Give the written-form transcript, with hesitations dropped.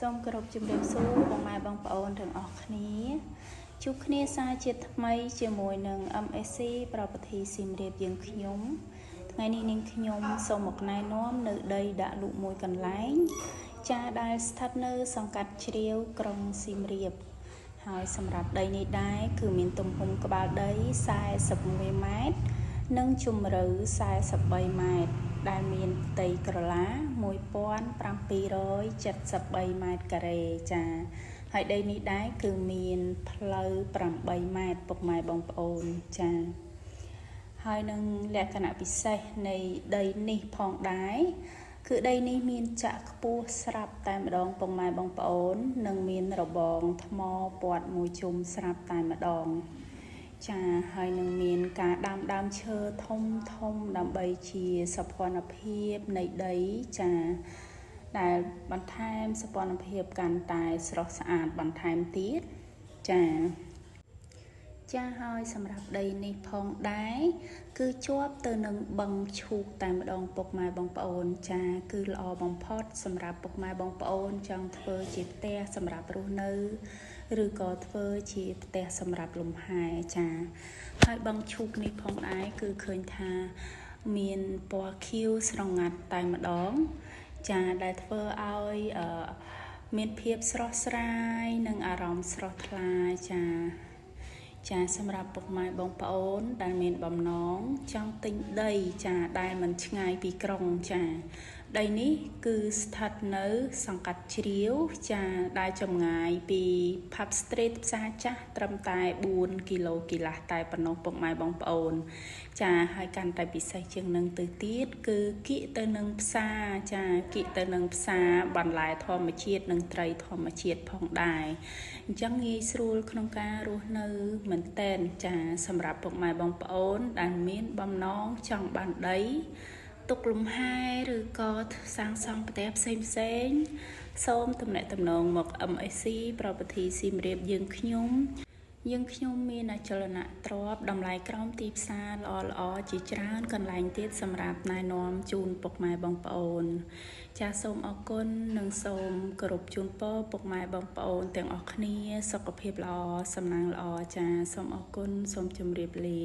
សូមគោរពជំរាបសួរបងម៉ែបងប្អូនទាំងអស់គ្នាជួបគ្នាសារជាតិថ្មីជាមួយនឹង MSC ប្រពធីសៀមរាបយើងខ្ញុំថ្ងៃនេះនាងខ្ញុំសូមមកណែនាំនៅដីដាក់លក់មួយកន្លែងចាដែលស្ថិតនៅសង្កាត់ជ្រាវក្រុងសៀមរាបហើយសម្រាប់ដីនេះដែរគឺមានទំហំក្បាលដី41ម៉ែត្រនិងជម្រៅ43ម៉ែត្រដែលមានផ្ទៃក្រឡា1773ម៉ែត្រការ៉េចាហើយដីនេះដែរគឺមានផ្លូវ8ម៉ែត្រពុកម៉ែបងប្អូនចាហើយនឹងលក្ខណៈពិសេសនៃដីនេះផងដែរគឺដីនេះមានចាក់ខ្ពស់ស្រាប់តែម្ដងពុកម៉ែបងប្អូននិងមានរបងថ្មព័ទ្ធមួយជុំស្រាប់តែម្ដងចាហើយនឹងមានការដាំដើមឈើធំដើម្បីជាសោភ័ណភាពនៃដីចាដែលបន្ថែមសោភ័ណភាពកាន់តែស្រស់ស្អាតបន្ថែមទៀតចាហើយសម្រាប់ដីនេះផងដែរគឺជាប់ទៅនឹងបឹងឈូកតែម្ដងពុកម៉ែបងប្អូនចាគឺល្អបំផុតសម្រាប់ពុកម៉ែបងប្អូនចង់ធ្វើជាផ្ទះសម្រាប់រស់នៅឬក៏ធ្វើជាផ្ទះសម្រាប់លំហែចាហើយបឹងឈូកនេះផងដែរគឺឃើញថាមានពណ៌ខៀវស្រងាត់តែម្ដងចាដែលធ្វើឲ្យមានភាពស្រស់ស្រាយនិងអារម្មណ៍ស្រស់ថ្លាចាសម្រាប់ពុកម៉ែបងប្អូនដែលមានបំណងចង់ទិញដីចាដែលមិនឆ្ងាយពីក្រុងចាដីនេះគឺស្ថិតនៅសង្កាត់ជ្រាវចាដែលចម្ងាយពី Pub Street ផ្សារចាស់ត្រឹមតែ4គីឡូគីឡះតែប៉ុណ្ណោះពុកម៉ែបងប្អូនចាហើយកាន់តែពិសេសជាងនឹងទៅទៀតគឺគៀកទៅនឹងផ្សារចាគៀកទៅនឹងផ្សារបន្លែធម្មជាតិនិងត្រីធម្មជាតិផងដែរអញ្ចឹងងាយស្រួលក្នុងការរស់នៅមែនតែនចាសម្រាប់ពុកម៉ែបងប្អូនដែលមានបំណងចង់បានដីទុកលំហែឬក៏សាងសង់ផ្ទះផ្សេងសូមទំនាក់ទំនងមក MSC ប្រពធីសៀមរាបយើងខ្ញុំមានអចលនទ្រព្យតម្លៃក្រោមទីផ្សារល្អជាច្រើនកន្លែងទៀតសម្រាប់ណែនាំជូនពុកម៉ែបងប្អូនចាសសូមអរគុណនិងសូមគោរពជូនពរពុកម៉ែបងប្អូនទាំងអស់គ្នាសុខភាពល្អសំណាងល្អចាសសូមអរគុណសូមជម្រាបលា